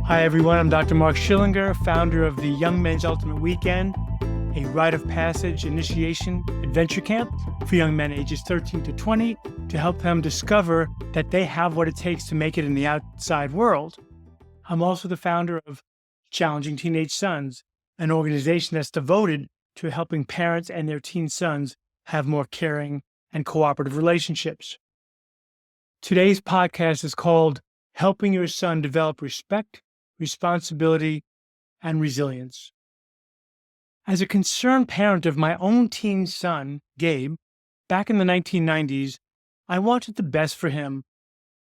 Hi, everyone. I'm Dr. Mark Schillinger, founder of the Young Men's Ultimate Weekend, a rite of passage initiation adventure camp for young men ages 13 to 20 to help them discover that they have what it takes to make it in the outside world. I'm also the founder of Challenging Teenage Sons, an organization that's devoted to helping parents and their teen sons have more caring and cooperative relationships. Today's podcast is called Helping Your Son Develop Respect, Responsibility, and Resilience. As a concerned parent of my own teen son, Gabe, back in the 1990s, I wanted the best for him,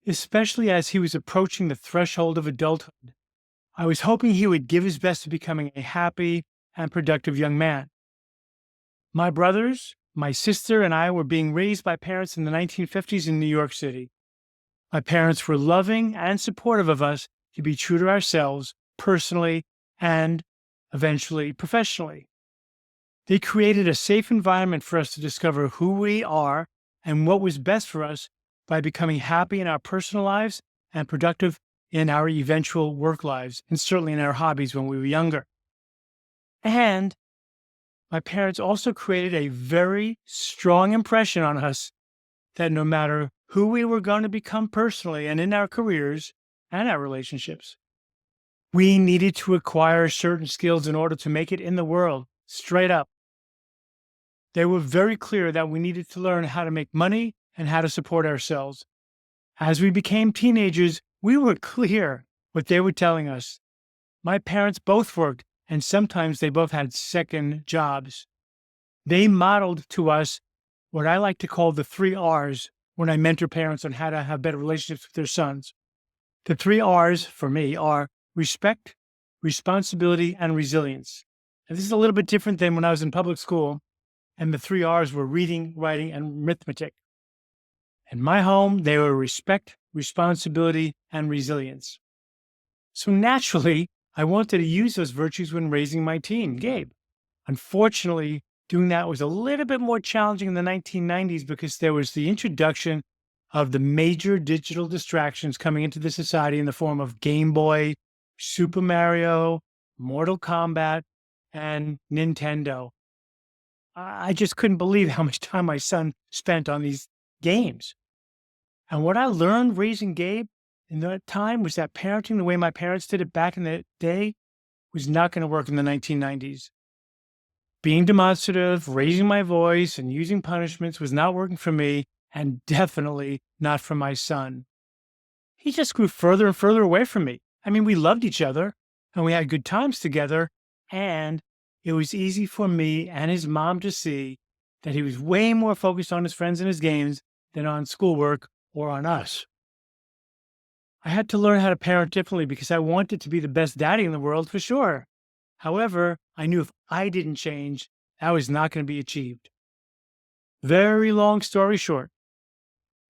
especially as he was approaching the threshold of adulthood. I was hoping he would give his best to becoming a happy and productive young man. My brothers, my sister, and I were being raised by parents in the 1950s in New York City. My parents were loving and supportive of us to be true to ourselves personally and eventually professionally. They created a safe environment for us to discover who we are and what was best for us by becoming happy in our personal lives and productive in our eventual work lives, and certainly in our hobbies when we were younger. And my parents also created a very strong impression on us that no matter who we were going to become personally and in our careers and our relationships, we needed to acquire certain skills in order to make it in the world, straight up. They were very clear that we needed to learn how to make money and how to support ourselves. As we became teenagers, we were clear what they were telling us. My parents both worked, and sometimes they both had second jobs. They modeled to us what I like to call the 3 R's when I mentor parents on how to have better relationships with their sons. The 3 R's for me are respect, responsibility, and resilience. And this is a little bit different than when I was in public school, and the 3 R's were reading, writing, and arithmetic. In my home, they were respect, responsibility, and resilience. So naturally, I wanted to use those virtues when raising my teen, Gabe. Unfortunately, doing that was a little bit more challenging in the 1990s because there was the introduction of the major digital distractions coming into the society in the form of Game Boy, Super Mario, Mortal Kombat, and Nintendo. I just couldn't believe how much time my son spent on these games. And what I learned raising Gabe in that time was that parenting the way my parents did it back in the day was not going to work in the 1990s. Being demonstrative, raising my voice, and using punishments was not working for me, and definitely not for my son. He just grew further and further away from me. I mean, we loved each other, and we had good times together, and it was easy for me and his mom to see that he was way more focused on his friends and his games than on schoolwork or on us. I had to learn how to parent differently because I wanted to be the best daddy in the world for sure. However, I knew if I didn't change, that was not going to be achieved. Very long story short,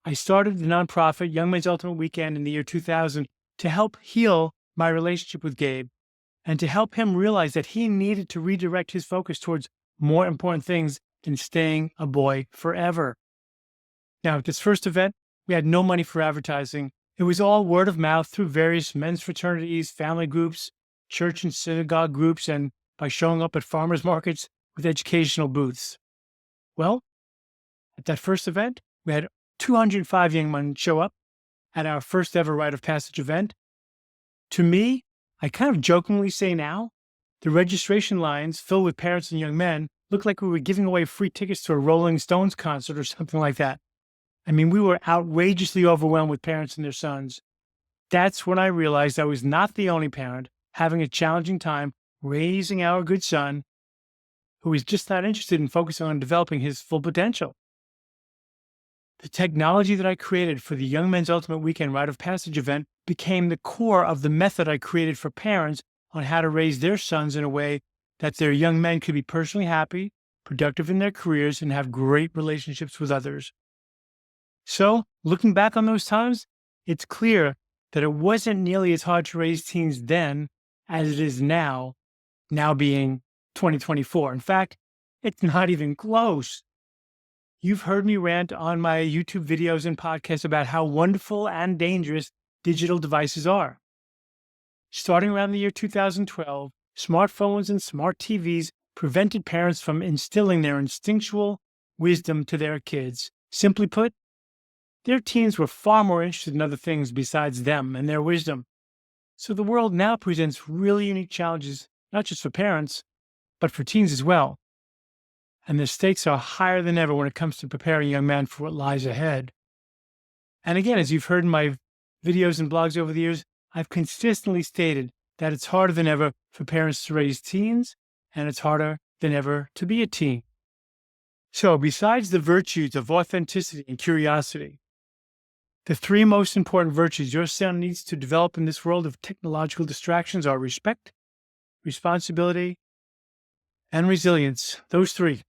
I started the nonprofit Young Men's Ultimate Weekend in the year 2000 to help heal my relationship with Gabe and to help him realize that he needed to redirect his focus towards more important things than staying a boy forever. Now, at this first event, we had no money for advertising. It was all word of mouth through various men's fraternities, family groups, church and synagogue groups, and by showing up at farmers markets with educational booths. Well, at that first event, we had 205 young men show up at our first ever rite of passage event. To me, I kind of jokingly say now, the registration lines filled with parents and young men looked like we were giving away free tickets to a Rolling Stones concert or something like that. I mean, we were outrageously overwhelmed with parents and their sons. That's when I realized I was not the only parent having a challenging time raising our good son, who was just not interested in focusing on developing his full potential. The technology that I created for the Young Men's Ultimate Weekend Rite of Passage event became the core of the method I created for parents on how to raise their sons in a way that their young men could be personally happy, productive in their careers, and have great relationships with others. So, looking back on those times, it's clear that it wasn't nearly as hard to raise teens then as it is now being 2024. In fact, it's not even close. You've heard me rant on my YouTube videos and podcasts about how wonderful and dangerous digital devices are. Starting around the year 2012, smartphones and smart TVs prevented parents from instilling their instinctual wisdom to their kids. Simply put, their teens were far more interested in other things besides them and their wisdom. So the world now presents really unique challenges, not just for parents, but for teens as well. And the stakes are higher than ever when it comes to preparing young men for what lies ahead. And again, as you've heard in my videos and blogs over the years, I've consistently stated that it's harder than ever for parents to raise teens, and it's harder than ever to be a teen. So besides the virtues of authenticity and curiosity, the three most important virtues your son needs to develop in this world of technological distractions are respect, responsibility, and resilience. Those three.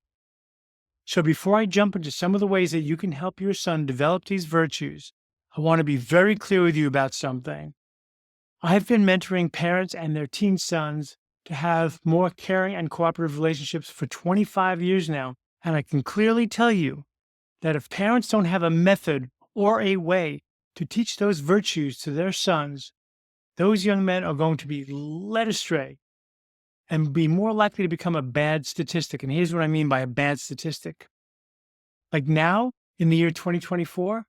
So before I jump into some of the ways that you can help your son develop these virtues, I want to be very clear with you about something. I've been mentoring parents and their teen sons to have more caring and cooperative relationships for 25 years now, and I can clearly tell you that if parents don't have a method or a way to teach those virtues to their sons, those young men are going to be led astray and be more likely to become a bad statistic. And here's what I mean by a bad statistic. Like now, in the year 2024,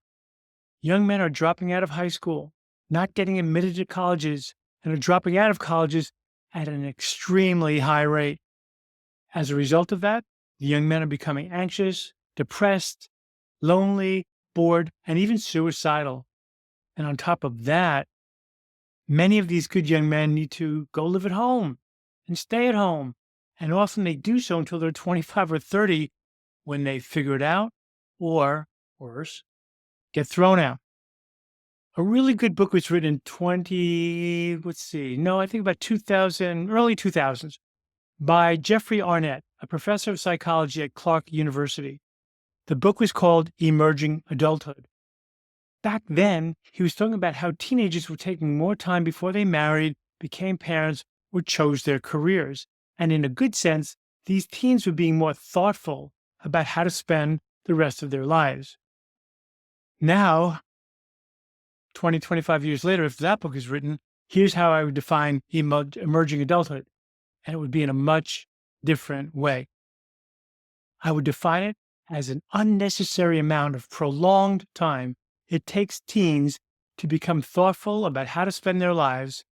young men are dropping out of high school, not getting admitted to colleges, and are dropping out of colleges at an extremely high rate. As a result of that, the young men are becoming anxious, depressed, lonely, bored, and even suicidal. And on top of that, many of these good young men need to go live at home and stay at home. And often they do so until they're 25 or 30 when they figure it out, or worse, get thrown out. A really good book was written in I think about 2000, early 2000s, by Jeffrey Arnett, a professor of psychology at Clark University. The book was called Emerging Adulthood. Back then, he was talking about how teenagers were taking more time before they married, became parents, or chose their careers. And in a good sense, these teens were being more thoughtful about how to spend the rest of their lives. Now, 20, 25 years later, if that book is written, here's how I would define emerging adulthood. And it would be in a much different way. I would define it as an unnecessary amount of prolonged time it takes teens to become thoughtful about how to spend their lives,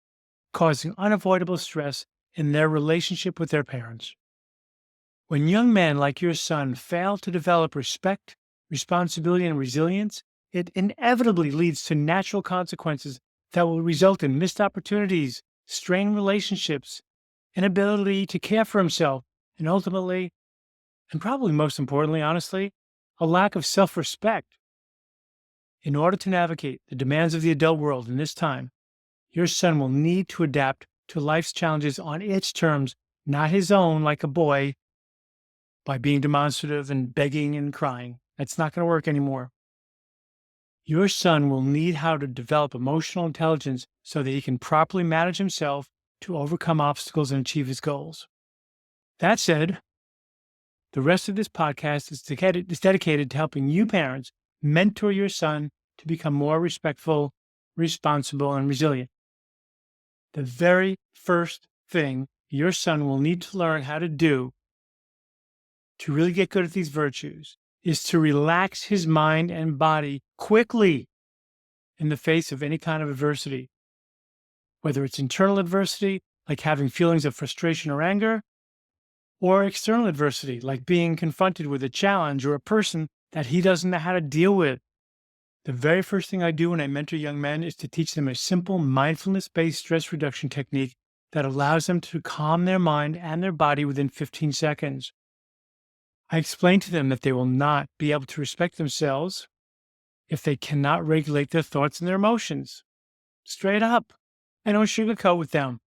causing unavoidable stress in their relationship with their parents. When young men like your son fail to develop respect, responsibility, and resilience, it inevitably leads to natural consequences that will result in missed opportunities, strained relationships, inability to care for himself, and ultimately, and probably most importantly, honestly, a lack of self-respect. In order to navigate the demands of the adult world in this time, your son will need to adapt to life's challenges on its terms, not his own like a boy, by being demonstrative and begging and crying. That's not going to work anymore. Your son will need how to develop emotional intelligence so that he can properly manage himself to overcome obstacles and achieve his goals. That said, the rest of this podcast is dedicated to helping you parents mentor your son to become more respectful, responsible, and resilient. The very first thing your son will need to learn how to do to really get good at these virtues is to relax his mind and body quickly in the face of any kind of adversity, whether it's internal adversity, like having feelings of frustration or anger, or external adversity, like being confronted with a challenge or a person that he doesn't know how to deal with. The very first thing I do when I mentor young men is to teach them a simple mindfulness-based stress reduction technique that allows them to calm their mind and their body within 15 seconds. I explain to them that they will not be able to respect themselves if they cannot regulate their thoughts and their emotions. Straight up. I don't sugarcoat with them.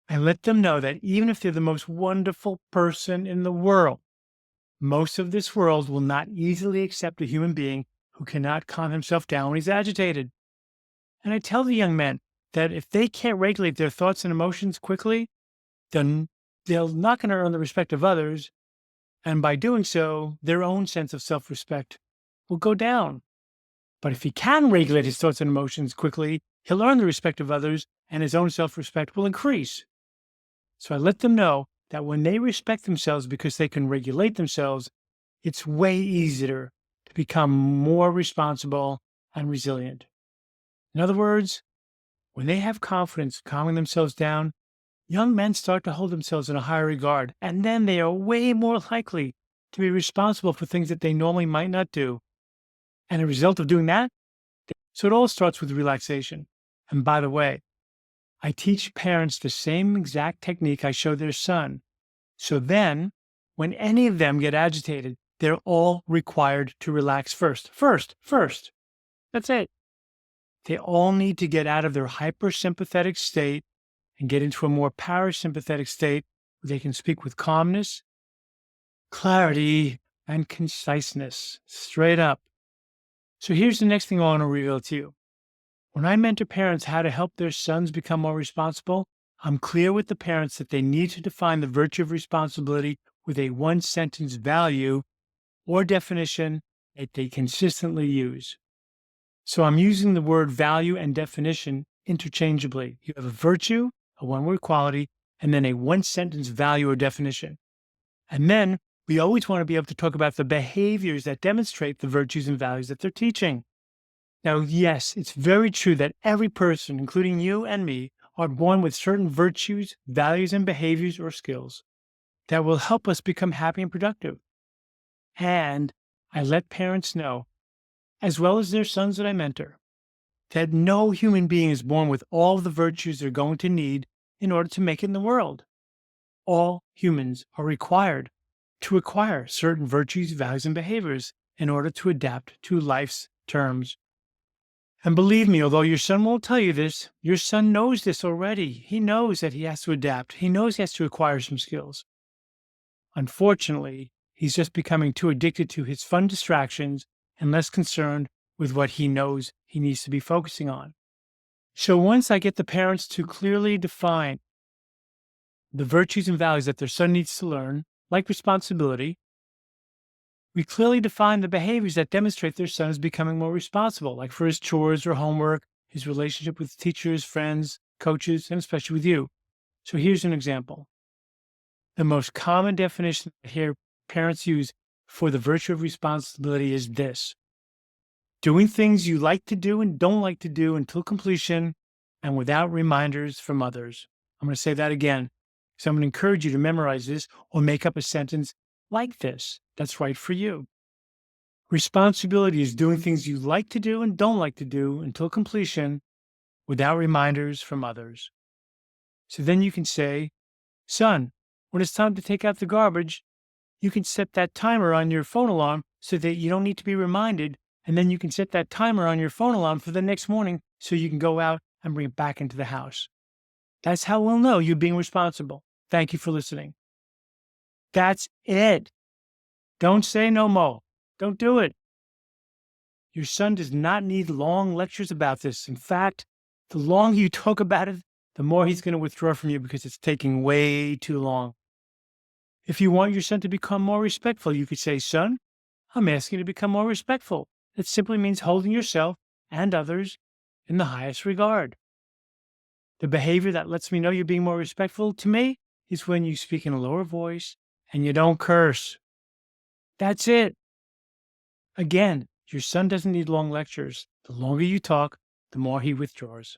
I let them know that even if they're the most wonderful person in the world, most of this world will not easily accept a human being who cannot calm himself down when he's agitated. And I tell the young men that if they can't regulate their thoughts and emotions quickly, then they're not going to earn the respect of others. And by doing so, their own sense of self-respect will go down. But if he can regulate his thoughts and emotions quickly, he'll earn the respect of others and his own self-respect will increase. So I let them know that when they respect themselves because they can regulate themselves, it's way easier to become more responsible and resilient. In other words, when they have confidence calming themselves down, young men start to hold themselves in a higher regard, and then they are way more likely to be responsible for things that they normally might not do. And a result of doing that, so it all starts with relaxation. And by the way, I teach parents the same exact technique I show their son. So then, when any of them get agitated, they're all required to relax first. First. That's it. They all need to get out of their hypersympathetic state and get into a more parasympathetic state where they can speak with calmness, clarity, and conciseness, straight up. So here's the next thing I want to reveal to you. When I mentor parents how to help their sons become more responsible, I'm clear with the parents that they need to define the virtue of responsibility with a one-sentence value or definition that they consistently use. So I'm using the word value and definition interchangeably. You have a virtue, a one-word quality, and then a one-sentence value or definition. And then we always want to be able to talk about the behaviors that demonstrate the virtues and values that they're teaching. Now, yes, it's very true that every person, including you and me, are born with certain virtues, values, and behaviors or skills that will help us become happy and productive. And I let parents know, as well as their sons that I mentor, that no human being is born with all the virtues they're going to need in order to make it in the world. All humans are required to acquire certain virtues, values, and behaviors in order to adapt to life's terms. And believe me, although your son won't tell you this, your son knows this already. He knows that he has to adapt. He knows he has to acquire some skills. Unfortunately, he's just becoming too addicted to his fun distractions and less concerned with what he knows he needs to be focusing on. So once I get the parents to clearly define the virtues and values that their son needs to learn, like responsibility, we clearly define the behaviors that demonstrate their son is becoming more responsible, like for his chores or homework, his relationship with teachers, friends, coaches, and especially with you. So here's an example. The most common definition I hear parents use for the virtue of responsibility is this: doing things you like to do and don't like to do until completion and without reminders from others. I'm going to say that again. So I'm going to encourage you to memorize this or make up a sentence like this that's right for you. Responsibility is doing things you like to do and don't like to do until completion without reminders from others. So then you can say, son, when it's time to take out the garbage, you can set that timer on your phone alarm so that you don't need to be reminded. And then you can set that timer on your phone alarm for the next morning so you can go out and bring it back into the house. That's how we'll know you're being responsible. Thank you for listening. That's it. Don't say no more. Don't do it. Your son does not need long lectures about this. In fact, the longer you talk about it, the more he's going to withdraw from you because it's taking way too long. If you want your son to become more respectful, you could say, son, I'm asking you to become more respectful. It simply means holding yourself and others in the highest regard. The behavior that lets me know you're being more respectful to me is when you speak in a lower voice and you don't curse. That's it. Again, your son doesn't need long lectures. The longer you talk, the more he withdraws.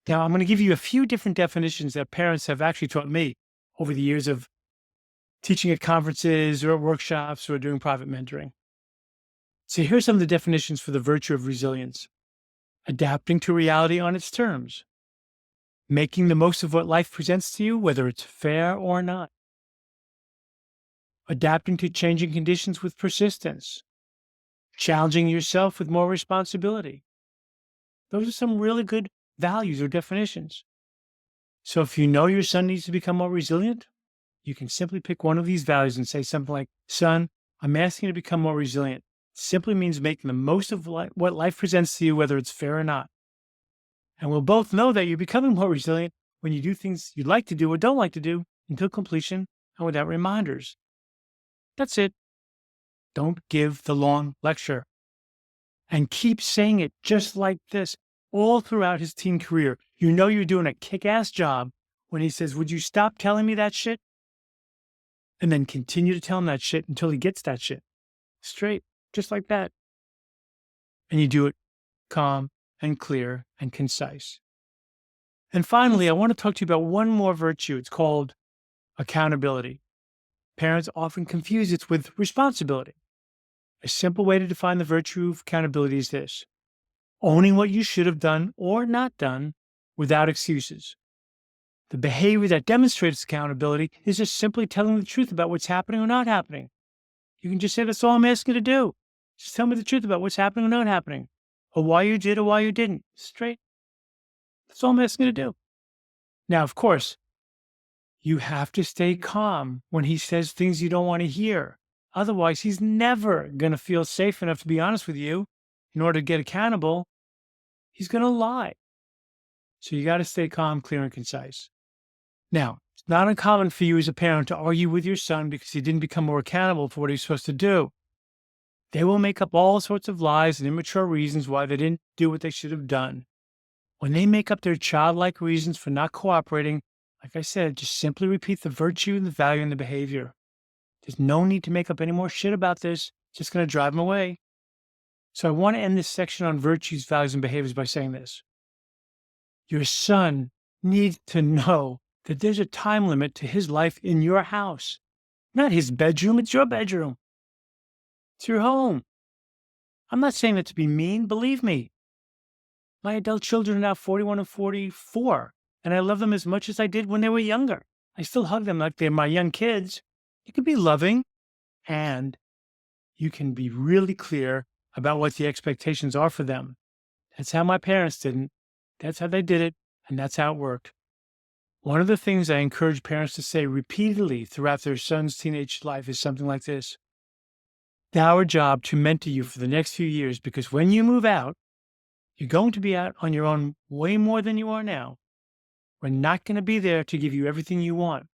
Now, I'm going to give you a few different definitions that parents have actually taught me over the years of teaching at conferences or at workshops or doing private mentoring. So here's some of the definitions for the virtue of resilience. Adapting to reality on its terms. Making the most of what life presents to you, whether it's fair or not. Adapting to changing conditions with persistence. Challenging yourself with more responsibility. Those are some really good values or definitions. So if you know your son needs to become more resilient, you can simply pick one of these values and say something like, son, I'm asking you to become more resilient. It simply means making the most of what life presents to you, whether it's fair or not. And we'll both know that you're becoming more resilient when you do things you like to do or don't like to do until completion and without reminders. That's it. Don't give the long lecture. And keep saying it just like this. all throughout his teen career. You know you're doing a kick-ass job when he says, "Would you stop telling me that shit?" And then continue to tell him that shit until he gets that shit straight, just like that. And you do it calm and clear and concise. And finally, I want to talk to you about one more virtue. It's called accountability. Parents often confuse it with responsibility. A simple way to define the virtue of accountability is this: owning what you should have done or not done without excuses. The behavior that demonstrates accountability is just simply telling the truth about what's happening or not happening. You can just say, "That's all I'm asking you to do. Just tell me the truth about what's happening or not happening, or why you did or why you didn't." Straight. That's all I'm asking you to do. Now, of course, you have to stay calm when he says things you don't want to hear. Otherwise, he's never going to feel safe enough to be honest with you. In order to get accountable, he's going to lie. So you got to stay calm, clear, and concise. Now, it's not uncommon for you as a parent to argue with your son because he didn't become more accountable for what he's supposed to do. They will make up all sorts of lies and immature reasons why they didn't do what they should have done. When they make up their childlike reasons for not cooperating, like I said, just simply repeat the virtue, the value, and the behavior. There's no need to make up any more shit about this. It's just going to drive them away. So I want to end this section on virtues, values, and behaviors by saying this. Your son needs to know that there's a time limit to his life in your house. Not his bedroom, it's your bedroom. It's your home. I'm not saying that to be mean, believe me. My adult children are now 41 and 44, and I love them as much as I did when they were younger. I still hug them like they're my young kids. You can be loving, and you can be really clear about what the expectations are for them. That's how my parents didn't. That's how they did it, and that's how it worked. One of the things I encourage parents to say repeatedly throughout their son's teenage life is something like this: it's our job to mentor you for the next few years, because when you move out, you're going to be out on your own way more than you are now. We're not going to be there to give you everything you want.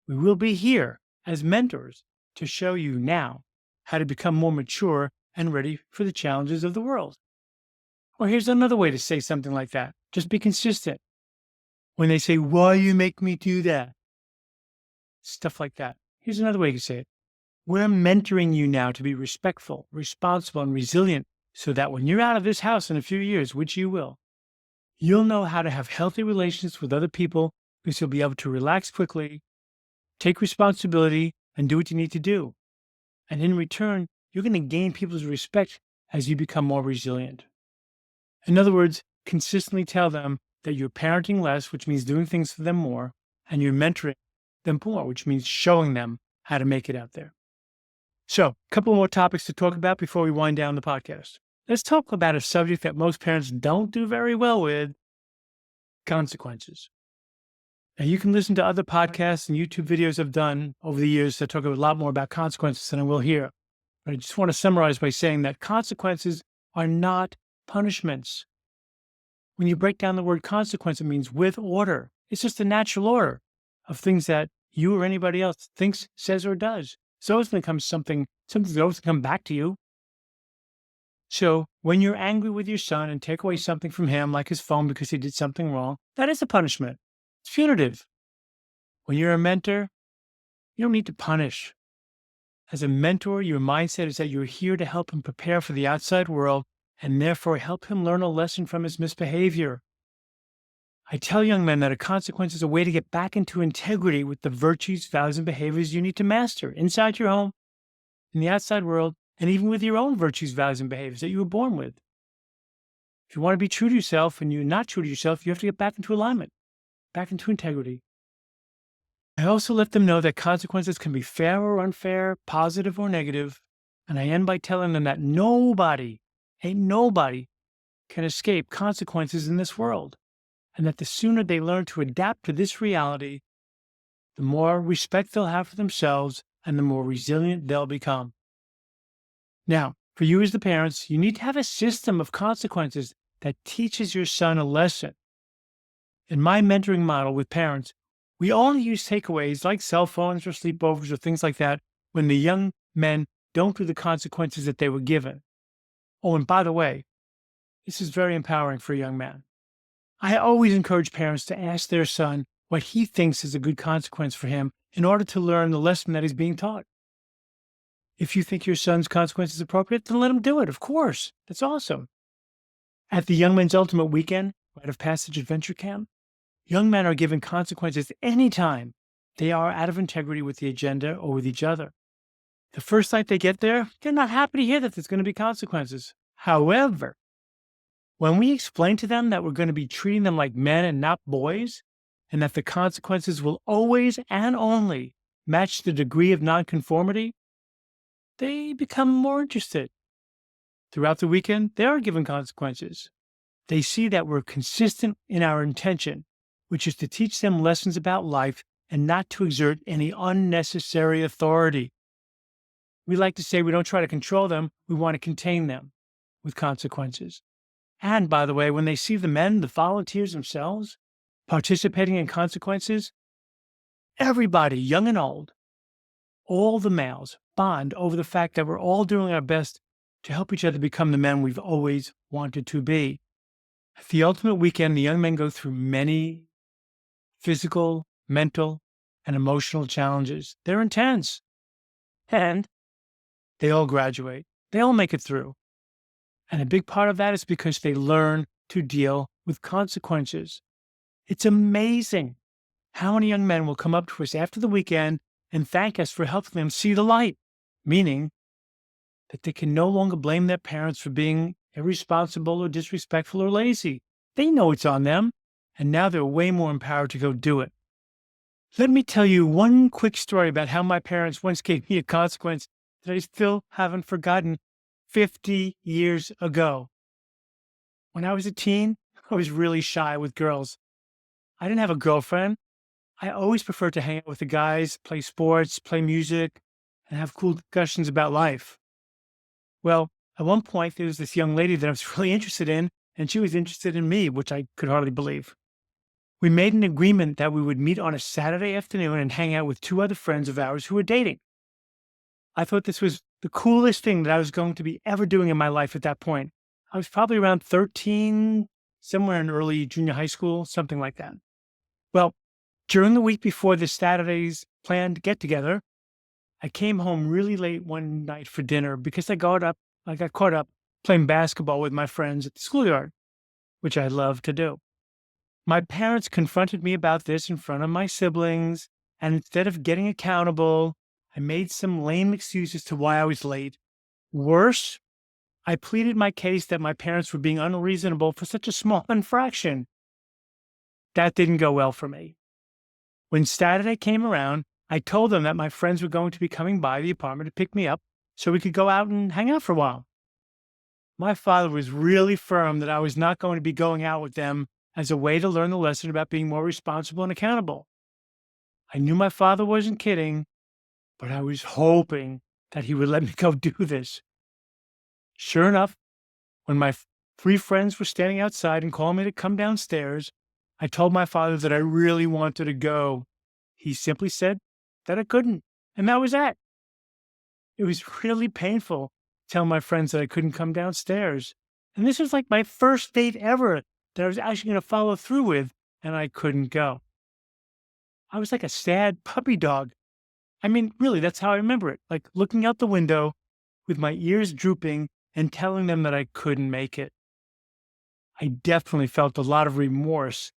We will be here as mentors to show you now how to become more mature and ready for the challenges of the world. Or here's another way to say something like that. Just be consistent. When they say, "Why you make me do that?" Stuff like that. Here's another way to say it. We're mentoring you now to be respectful, responsible, and resilient, so that when you're out of this house in a few years, which you will, you'll know how to have healthy relationships with other people, because you'll be able to relax quickly, take responsibility, and do what you need to do. And in return, you're going to gain people's respect as you become more resilient. In other words, consistently tell them that you're parenting less, which means doing things for them more, and you're mentoring them more, which means showing them how to make it out there. So, a couple more topics to talk about before we wind down the podcast. Let's talk about a subject that most parents don't do very well with: consequences. Now, you can listen to other podcasts and YouTube videos I've done over the years that talk a lot more about consequences than I will here. But I just want to summarize by saying that consequences are not punishments. When you break down the word consequence, it means with order. It's just the natural order of things that you or anybody else thinks, says, or does. So it's going to come something's always going to come back to you. So when you're angry with your son and take away something from him, like his phone because he did something wrong, that is a punishment. It's punitive. When you're a mentor, you don't need to punish. As a mentor, your mindset is that you're here to help him prepare for the outside world and therefore help him learn a lesson from his misbehavior. I tell young men that a consequence is a way to get back into integrity with the virtues, values, and behaviors you need to master inside your home, in the outside world, and even with your own virtues, values, and behaviors that you were born with. If you want to be true to yourself and you're not true to yourself, you have to get back into alignment, back into integrity. I also let them know that consequences can be fair or unfair, positive or negative, and I end by telling them that nobody can escape consequences in this world, and that the sooner they learn to adapt to this reality, the more respect they'll have for themselves and the more resilient they'll become. Now, for you as the parents, you need to have a system of consequences that teaches your son a lesson. In my mentoring model with parents, we only use takeaways like cell phones or sleepovers or things like that when the young men don't do the consequences that they were given. Oh, and by the way, This is very empowering for a young man. I always encourage parents to ask their son what he thinks is a good consequence for him in order to learn the lesson that he's being taught. If you think your son's consequence is appropriate, then let him do it, of course. That's awesome. At the Young Men's Ultimate Weekend, Rite of Passage Adventure Camp, young men are given consequences anytime they are out of integrity with the agenda or with each other. The first night they get there, they're not happy to hear that there's going to be consequences. However, when we explain to them that we're going to be treating them like men and not boys, and that the consequences will always and only match the degree of nonconformity, they become more interested. Throughout the weekend, they are given consequences. They see that we're consistent in our intention, which is to teach them lessons about life and not to exert any unnecessary authority. We like to say we don't try to control them, we want to contain them with consequences. And by the way, when they see the men, the volunteers themselves, participating in consequences, everybody, young and old, all the males, bond over the fact that we're all doing our best to help each other become the men we've always wanted to be. At the Ultimate Weekend, the young men go through many physical, mental, and emotional challenges. They're intense. And they all graduate. They all make it through. And a big part of that is because they learn to deal with consequences. It's amazing how many young men will come up to us after the weekend and thank us for helping them see the light, meaning that they can no longer blame their parents for being irresponsible or disrespectful or lazy. They know it's on them, and now they're way more empowered to go do it. Let me tell you one quick story about how my parents once gave me a consequence that I still haven't forgotten 50 years ago. When I was a teen, I was really shy with girls. I didn't have a girlfriend. I always preferred to hang out with the guys, play sports, play music, and have cool discussions about life. Well, at one point, there was this young lady that I was really interested in, and she was interested in me, which I could hardly believe. We made an agreement that we would meet on a Saturday afternoon and hang out with two other friends of ours who were dating. I thought this was the coolest thing that I was going to be ever doing in my life at that point. I was probably around 13, somewhere in early junior high school, something like that. Well, during the week before this Saturday's planned get-together, I came home really late one night for dinner because I got caught up playing basketball with my friends at the schoolyard, which I love to do. My parents confronted me about this in front of my siblings, and instead of getting accountable, I made some lame excuses to why I was late. Worse, I pleaded my case that my parents were being unreasonable for such a small infraction. That didn't go well for me. When Saturday came around, I told them that my friends were going to be coming by the apartment to pick me up so we could go out and hang out for a while. My father was really firm that I was not going to be going out with them as a way to learn the lesson about being more responsible and accountable. I knew my father wasn't kidding, but I was hoping that he would let me go do this. Sure enough, when my three friends were standing outside and calling me to come downstairs, I told my father that I really wanted to go. He simply said that I couldn't, and that was that. It was really painful to tell my friends that I couldn't come downstairs. And this was like my first date ever that I was actually going to follow through with, and I couldn't go. I was like a sad puppy dog. I mean, really, that's how I remember it, like looking out the window with my ears drooping and telling them that I couldn't make it. I definitely felt a lot of remorse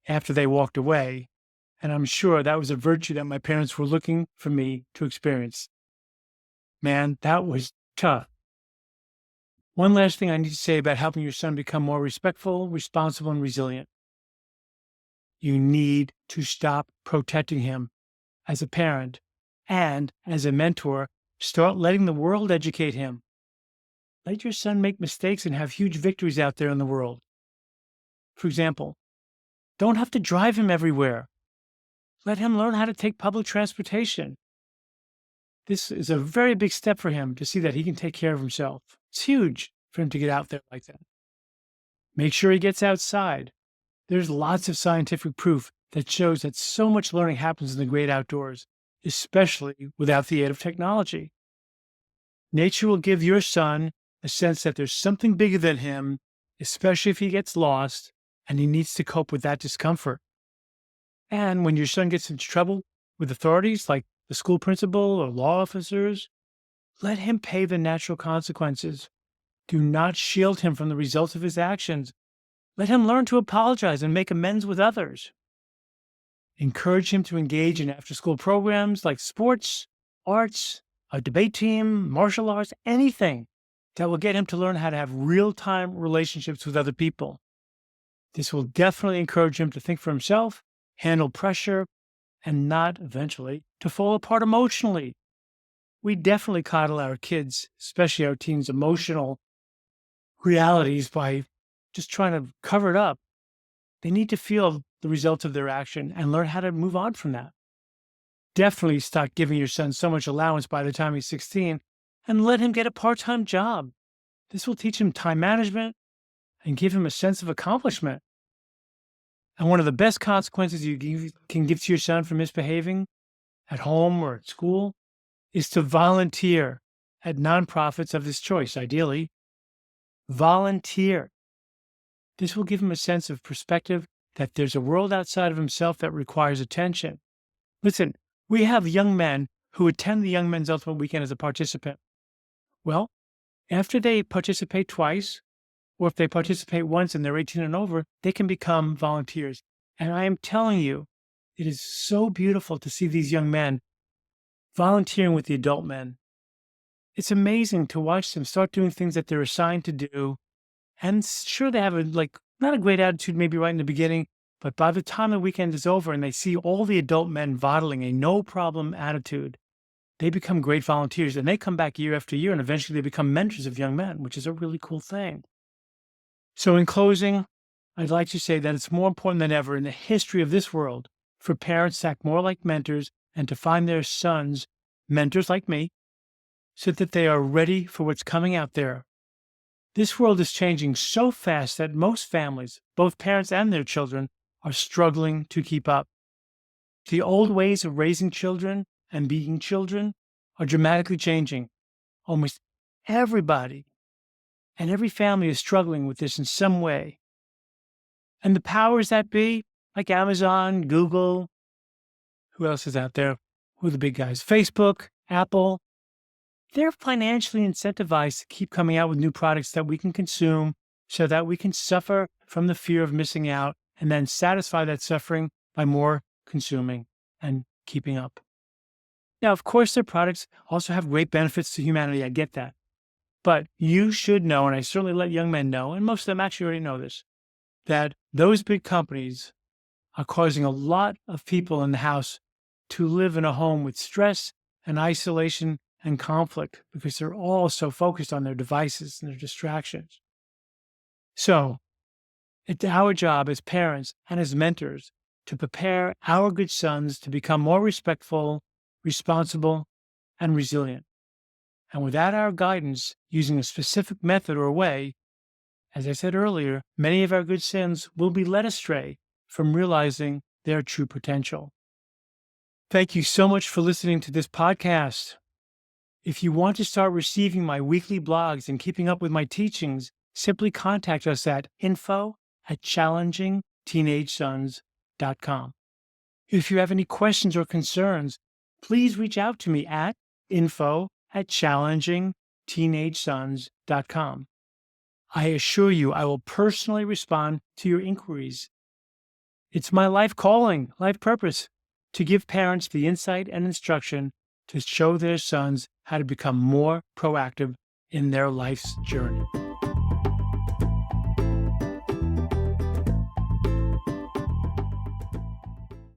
after they walked away, and I'm sure that was a virtue that my parents were looking for me to experience. Man, that was tough. One last thing I need to say about helping your son become more respectful, responsible, and resilient. You need to stop protecting him as a parent and as a mentor. Start letting the world educate him. Let your son make mistakes and have huge victories out there in the world. For example, don't have to drive him everywhere. Let him learn how to take public transportation. This is a very big step for him to see that he can take care of himself. It's huge for him to get out there like that. Make sure he gets outside. There's lots of scientific proof that shows that so much learning happens in the great outdoors, especially without the aid of technology. Nature will give your son a sense that there's something bigger than him especially if he gets lost and he needs to cope with that discomfort. And when your son gets into trouble with authorities like the school principal or law officers, let him pay the natural consequences. Do not shield him from the results of his actions. Let him learn to apologize and make amends with others. Encourage him to engage in after-school programs like sports, arts, a debate team, martial arts, anything that will get him to learn how to have real-time relationships with other people. This will definitely encourage him to think for himself, handle pressure, and not, eventually, to fall apart emotionally. We definitely coddle our kids, especially our teens' emotional realities by just trying to cover it up. They need to feel the results of their action and learn how to move on from that. Definitely stop giving your son so much allowance by the time he's 16 and let him get a part-time job. This will teach him time management and give him a sense of accomplishment. And one of the best consequences you can give to your son for misbehaving at home or at school is to volunteer at nonprofits of his choice, ideally. Volunteer. This will give him a sense of perspective that there's a world outside of himself that requires attention. Listen, we have young men who attend the Young Men's Ultimate Weekend as a participant. Well, after they participate twice, or if they participate once and they're 18 and over, they can become volunteers. And I am telling you, it is so beautiful to see these young men volunteering with the adult men. It's amazing to watch them start doing things that they're assigned to do. And sure, they have not a great attitude maybe right in the beginning, but by the time the weekend is over and they see all the adult men modeling a no-problem attitude, they become great volunteers. And they come back year after year, and eventually they become mentors of young men, which is a really cool thing. So in closing, I'd like to say that it's more important than ever in the history of this world for parents to act more like mentors and to find their sons mentors like me so that they are ready for what's coming out there. This world is changing so fast that most families, both parents and their children, are struggling to keep up. The old ways of raising children and being children are dramatically changing. Almost everybody and every family is struggling with this in some way. And the powers that be, like Amazon, Google, who else is out there? Who are the big guys? Facebook, Apple. They're financially incentivized to keep coming out with new products that we can consume so that we can suffer from the fear of missing out and then satisfy that suffering by more consuming and keeping up. Now, of course, their products also have great benefits to humanity. I get that. But you should know, and I certainly let young men know, and most of them actually already know this, that those big companies are causing a lot of people in the house to live in a home with stress and isolation and conflict because they're all so focused on their devices and their distractions. So it's our job as parents and as mentors to prepare our good sons to become more respectful, responsible, and resilient. And without our guidance, using a specific method or way, as I said earlier, many of our good sons will be led astray from realizing their true potential. Thank you so much for listening to this podcast. If you want to start receiving my weekly blogs and keeping up with my teachings, simply contact us at info@challengingteenagesons.com. If you have any questions or concerns, please reach out to me at info@challengingteenagesons.com. I assure you I will personally respond to your inquiries. It's my life calling, life purpose, to give parents the insight and instruction to show their sons how to become more proactive in their life's journey.